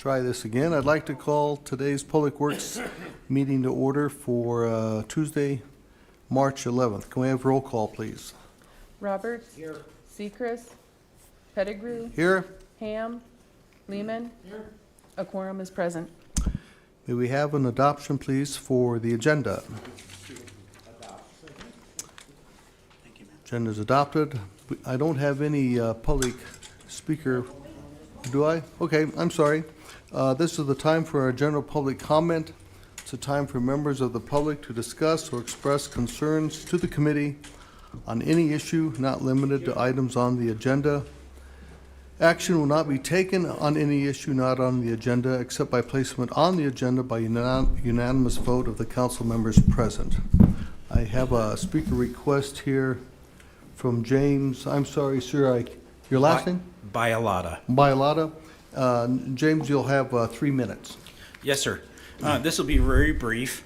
Try this again. I'd like to call today's Public Works meeting to order for Tuesday, March 11th. Can we have roll call, please? Roberts. Here. Sechrist. Pettigrew. Here. Ham. Lehman. Here. A quorum is present. May we have an adoption, please, for the agenda? Agenda is adopted. I don't have any public speaker. Do I? Okay, I'm sorry. This is the time for our general public comment. It's a time for members of the public to discuss or express concerns to the committee on any issue not limited to items on the agenda. Action will not be taken on any issue not on the agenda except by placement on the agenda by unanimous vote of the council members present. I have a speaker request here from James. I'm sorry, sir. Your last name? Bialotta. Bialotta. James, you'll have 3 minutes. Yes, sir. This will be very brief.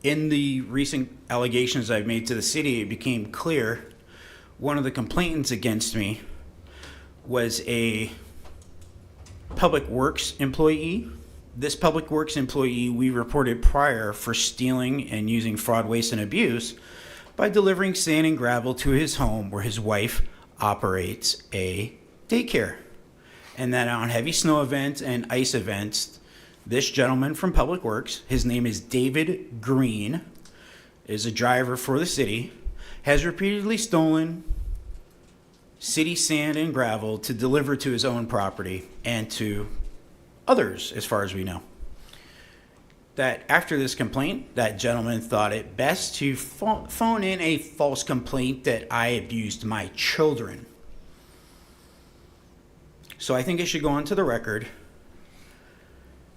In the recent allegations I've made to the city, it became clear one of the complainants against me was a Public Works employee. This Public Works employee we reported prior for stealing and using fraud, waste, and abuse by delivering sand and gravel to his home where his wife operates a daycare. And then on heavy snow events and ice events, this gentleman from Public Works, his name is David Green, is a driver for the city, has repeatedly stolen city sand and gravel to deliver to his own property and to others, as far as we know. That after this complaint, that gentleman thought it best to phone in a false complaint that I abused my children. So I think it should go onto the record,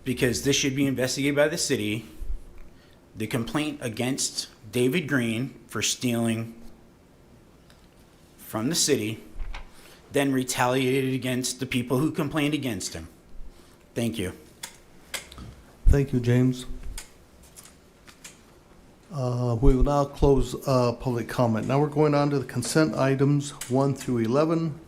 because this should be investigated by the city. The complaint against David Green for stealing from the city, then retaliated against the people who complained against him. Thank you. Thank you, James. We will now close public comment. Now we're going on to the consent items 1 through 11.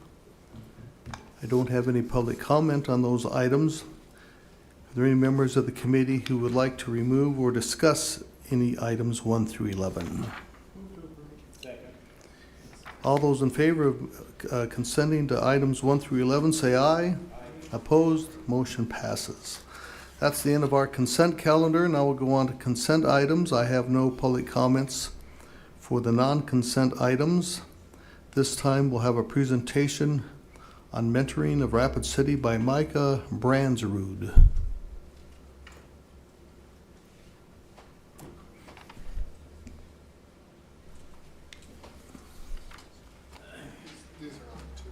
I don't have any public comment on those items. Are there any members of the committee who would like to remove or discuss any items 1 through 11? Second. All those in favor of consenting to items 1 through 11 say aye. Aye. Opposed? Motion passes. That's the end of our consent calendar. Now we'll go on to consent items. I have no public comments for the non-consent items. This time we'll have a presentation on mentoring of Rapid City by Micah Brandsrud.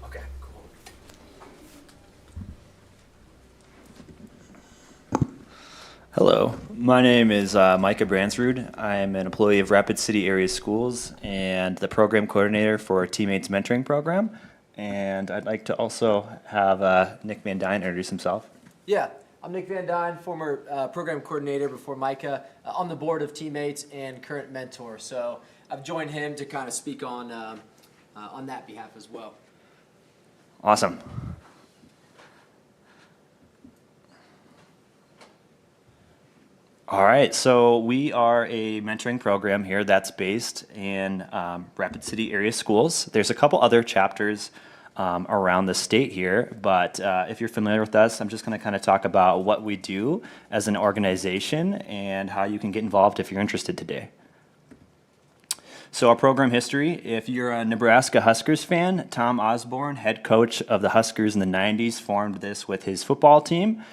Okay, cool. Hello, my name is Micah Brandsrud. I am an employee of Rapid City Area Schools and the program coordinator for our Teammates Mentoring Program. And I'd like to also have Nick Van Dyne introduce himself. Yeah, I'm Nick Van Dyne, former program coordinator before Micah, on the board of Teammates and current mentor. So I've joined him to kind of speak on that behalf as well. Awesome. All right, so we are a mentoring program here that's based in Rapid City Area Schools. There's a couple other chapters around the state here, but if you're familiar with us, I'm just going to kind of talk about what we do as an organization and how you can get involved if you're interested today. So our program history, if you're a Nebraska Huskers fan, Tom Osborne, head coach of the Huskers in the 90s, formed this with his football team.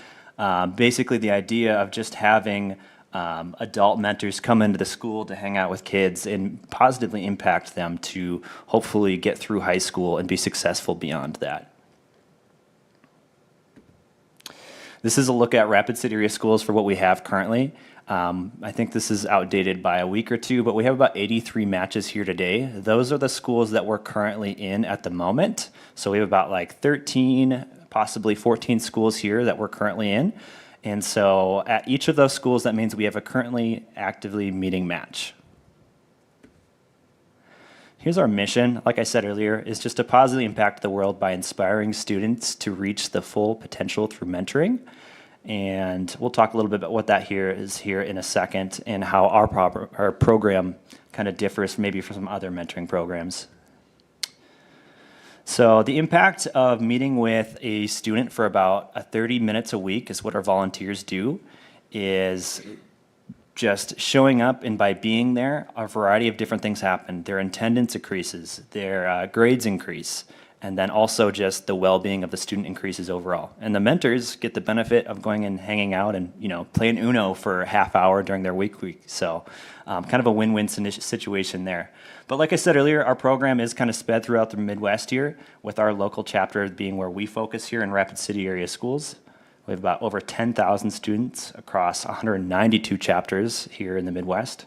Basically the idea of just having adult mentors come into the school to hang out with kids and positively impact them to hopefully get through high school and be successful beyond that. This is a look at Rapid City Area Schools for what we have currently. I think this is outdated by a week or two, but we have about 83 matches here today. Those are the schools that we're currently in at the moment. So we have about like 13, possibly 14 schools here that we're currently in. And so at each of those schools, that means we have a currently actively meeting match. Here's our mission, like I said earlier, is just to positively impact the world by inspiring students to reach the full potential through mentoring. And we'll talk a little bit about what that is here in a second and how our program kind of differs maybe from some other mentoring programs. So the impact of meeting with a student for about 30 minutes a week is what our volunteers do, is just showing up, and by being there, a variety of different things happen. Their attendance increases, their grades increase, and then also just the well-being of the student increases overall. And the mentors get the benefit of going and hanging out and, you know, playing Uno for a half hour during their week. So kind of a win-win situation there. But like I said earlier, our program is kind of spread throughout the Midwest here, with our local chapter being where we focus here in Rapid City area schools. We have about over 10,000 students across 192 chapters here in the Midwest.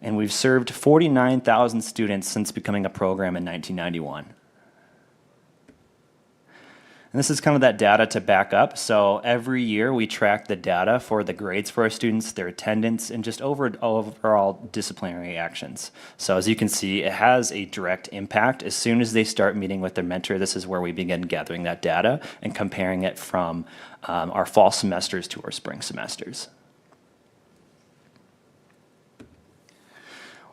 And we've served 49,000 students since becoming a program in 1991. And this is kind of that data to back up. So every year we track the data for the grades for our students, their attendance, and just overall disciplinary actions. So as you can see, it has a direct impact. As soon as they start meeting with their mentor, this is where we begin gathering that data and comparing it from our fall semesters to our spring semesters.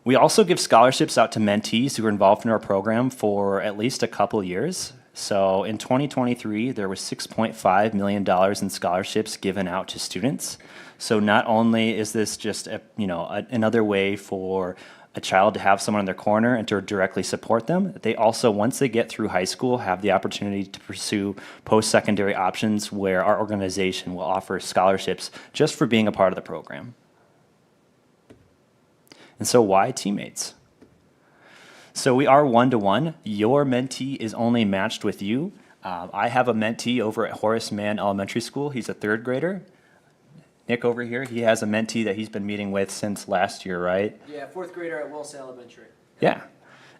We also give scholarships out to mentees who are involved in our program for at least a couple years. So in 2023, there was $6.5 million in scholarships given out to students. So not only is this just another way for a child to have someone in their corner and to directly support them, they also, once they get through high school, have the opportunity to pursue post-secondary options where our organization will offer scholarships just for being a part of the program. And so why teammates? So we are one-to-one. Your mentee is only matched with you. I have a mentee over at Horace Mann Elementary School. He's a third grader. Nick over here, he has a mentee that he's been meeting with since last year, right? Yeah, fourth grader at Wilson Elementary. Yeah.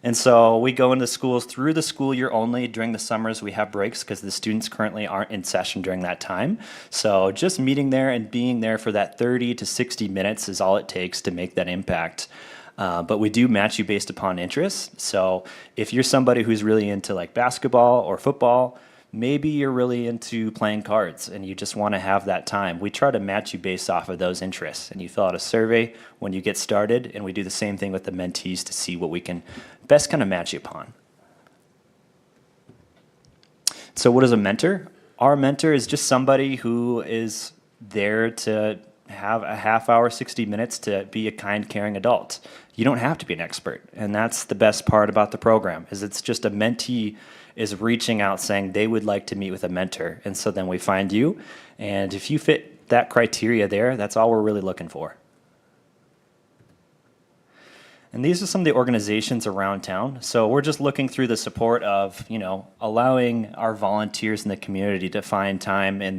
And so we go into schools through the school year only. During the summers, we have breaks because the students currently aren't in session during that time. So just meeting there and being there for that 30 to 60 minutes is all it takes to make that impact. But we do match you based upon interests. So if you're somebody who's really into like basketball or football, maybe you're really into playing cards and you just want to have that time. We try to match you based off of those interests. And you fill out a survey when you get started, and we do the same thing with the mentees to see what we can best kind of match you upon. So what is a mentor? Our mentor is just somebody who is there to have a half hour, 60 minutes to be a kind, caring adult. You don't have to be an expert. And that's the best part about the program, is it's just a mentee is reaching out saying they would like to meet with a mentor. And so then we find you. And if you fit that criteria there, that's all we're really looking for. And these are some of the organizations around town. So we're just looking through the support of, allowing our volunteers in the community to find time in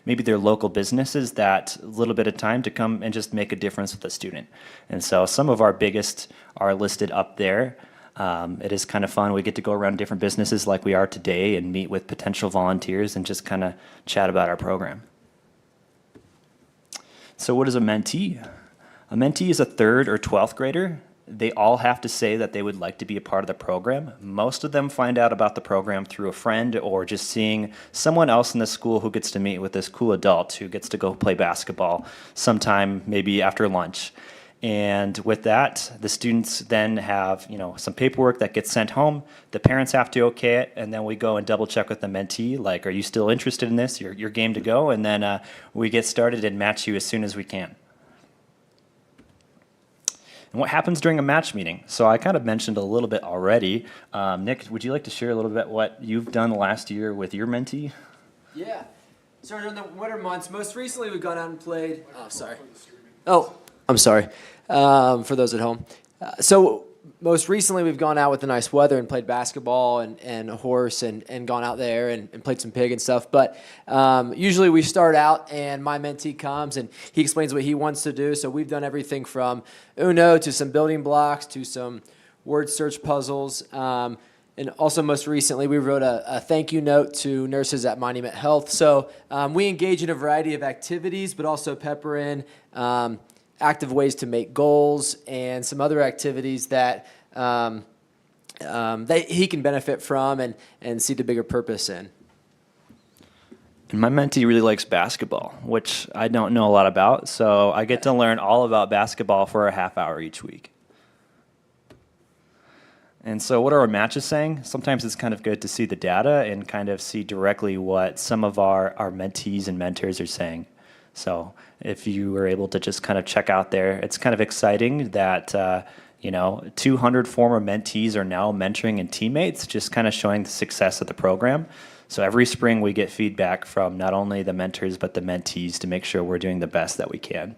maybe their local businesses, that little bit of time to come and just make a difference with the student. And so some of our biggest are listed up there. It is kind of fun. We get to go around different businesses like we are today and meet with potential volunteers and just kind of chat about our program. So what is a mentee? A mentee is a 3rd or 12th grader. They all have to say that they would like to be a part of the program. Most of them find out about the program through a friend or just seeing someone else in the school who gets to meet with this cool adult who gets to go play basketball sometime maybe after lunch. And with that, the students then have, some paperwork that gets sent home. The parents have to okay it, and then we go and double check with the mentee, like, are you still interested in this? You're game to go, and then we get started and match you as soon as we can. And what happens during a match meeting? So I kind of mentioned a little bit already. Nick, would you like to share a little bit what you've done last year with your mentee? Yeah. So during the winter months, most recently we've gone out and played. Oh, sorry. Oh, I'm sorry. For those at home. So most recently we've gone out with the nice weather and played basketball and horse and gone out there and played some pig and stuff. But usually we start out and my mentee comes and he explains what he wants to do. So we've done everything from Uno to some building blocks to some word search puzzles. And also most recently we wrote a thank you note to nurses at Monument Health. So we engage in a variety of activities, but also pepper in active ways to make goals and some other activities that that he can benefit from and see the bigger purpose in. And my mentee really likes basketball, which I don't know a lot about, so I get to learn all about basketball for a half hour each week. And so what are our matches saying? Sometimes it's kind of good to see the data and kind of see directly what some of our mentees and mentors are saying. So if you were able to just kind of check out there, it's kind of exciting that 200 former mentees are now mentoring and teammates, just kind of showing the success of the program. So every spring we get feedback from not only the mentors but the mentees to make sure we're doing the best that we can.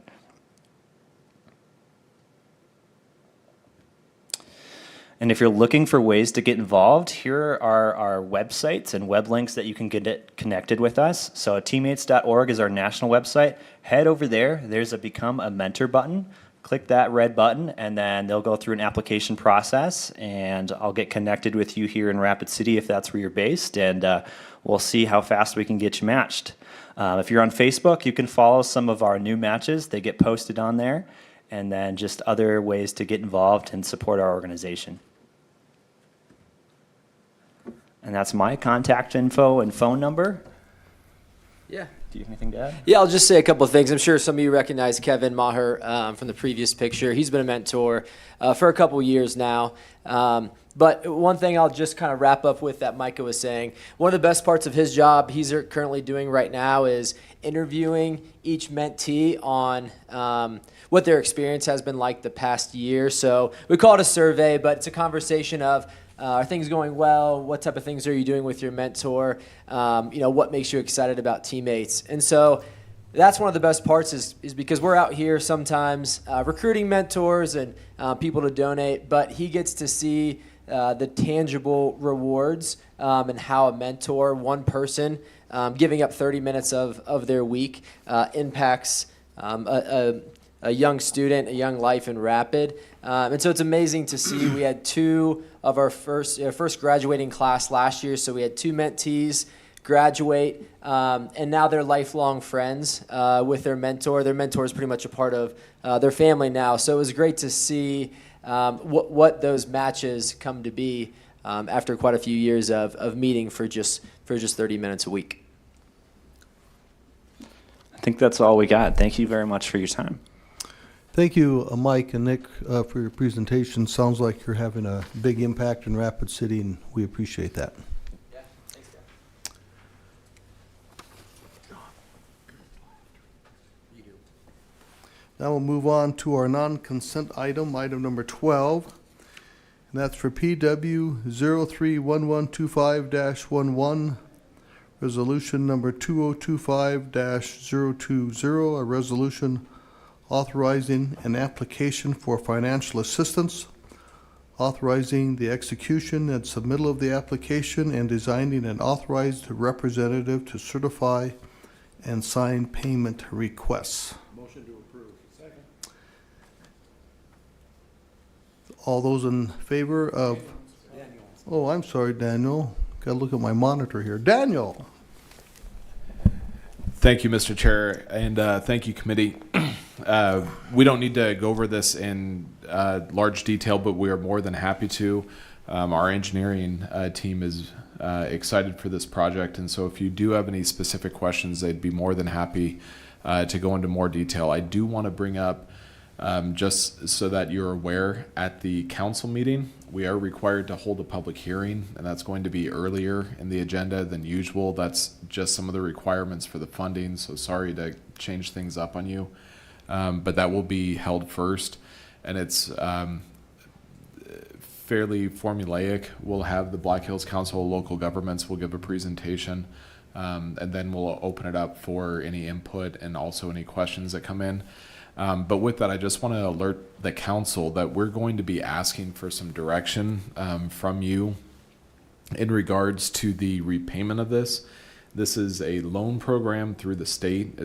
And if you're looking for ways to get involved, here are our websites and web links that you can get connected with us. So teammates.org is our national website. Head over there. There's a Become a Mentor button. Click that red button, and then they'll go through an application process, and I'll get connected with you here in Rapid City if that's where you're based, and we'll see how fast we can get you matched. If you're on Facebook, you can follow some of our new matches. They get posted on there, and then just other ways to get involved and support our organization. And that's my contact info and phone number. Yeah. Do you have anything to add? Yeah, I'll just say a couple of things. I'm sure some of you recognize Kevin Maher from the previous picture. He's been a mentor for a couple of years now. But one thing I'll just kind of wrap up with that Micah was saying, one of the best parts of his job he's currently doing right now is interviewing each mentee on what their experience has been like the past year. So we call it a survey, but it's a conversation of, are things going well? What type of things are you doing with your mentor? What makes you excited about teammates? And so that's one of the best parts is because we're out here sometimes recruiting mentors and people to donate, but he gets to see the tangible rewards and how a mentor, one person, giving up 30 minutes of their week impacts a young student, a young life in Rapid. And so it's amazing to see. We had two of our first graduating class last year, so we had two mentees graduate, and now they're lifelong friends with their mentor. Their mentor is pretty much a part of their family now. So it was great to see what those matches come to be after quite a few years of meeting for just 30 minutes a week. I think that's all we got. Thank you very much for your time. Thank you, Mike and Nick, for your presentation. Sounds like you're having a big impact in Rapid City, and we appreciate that. Yeah, thanks, Dan. Now we'll move on to our non-consent item number 12. And that's for PW 031125-11, resolution number 2025-020, a resolution authorizing an application for financial assistance, authorizing the execution and submittal of the application, and designing an authorized representative to certify and sign payment requests. Motion to approve. Second. All those in favor of? Daniel. Oh, I'm sorry, Daniel. Gotta look at my monitor here. Daniel! Thank you, Mr. Chair, and thank you, committee. We don't need to go over this in large detail, but we are more than happy to. Our engineering team is excited for this project, and so if you do have any specific questions, they'd be more than happy to go into more detail. I do want to bring up, just so that you're aware, at the council meeting, we are required to hold a public hearing, and that's going to be earlier in the agenda than usual. That's just some of the requirements for the funding, so sorry to change things up on you. But that will be held first, and it's fairly formulaic. We'll have the Black Hills Council of Local Governments will give a presentation, and then we'll open it up for any input and also any questions that come in. But with that, I just want to alert the council that we're going to be asking for some direction from you in regards to the repayment of this. This is a loan program through the state.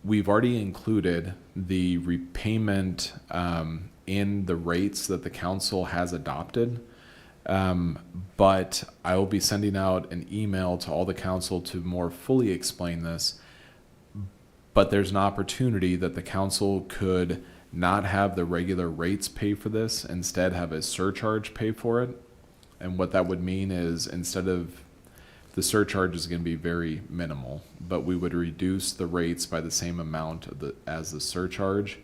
We've already included the repayment in the rates that the council has adopted. But I will be sending out an email to all the council to more fully explain this. But there's an opportunity that the council could not have the regular rates pay for this, instead have a surcharge pay for it. And what that would mean is instead of the surcharge is going to be very minimal, but we would reduce the rates by the same amount as the surcharge.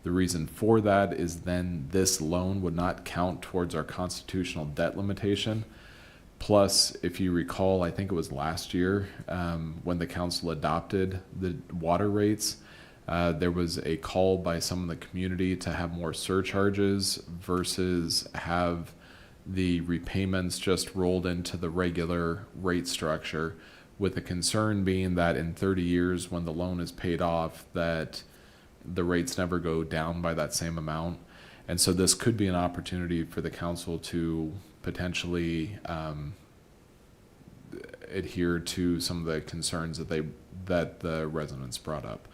The reason for that is then this loan would not count towards our constitutional debt limitation. Plus, if you recall, I think it was last year when the council adopted the water rates, there was a call by some of the community to have more surcharges versus have the repayments just rolled into the regular rate structure, with the concern being that in 30 years when the loan is paid off that the rates never go down by that same amount. And so this could be an opportunity for the council to potentially adhere to some of the concerns that the residents brought up.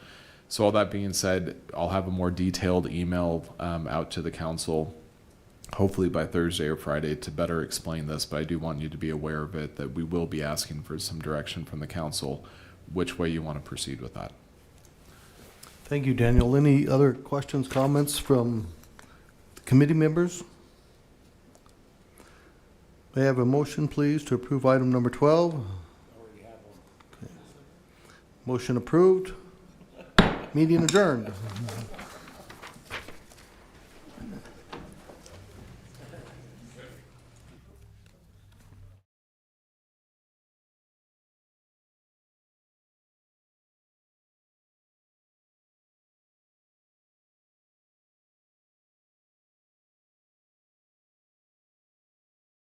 So all that being said, I'll have a more detailed email out to the council hopefully by Thursday or Friday to better explain this, but I do want you to be aware of it, that we will be asking for some direction from the council which way you want to proceed with that. Thank you, Daniel. Any other questions, comments from the committee members? May I have a motion, please, to approve item number 12? Okay. Motion approved. Meeting adjourned.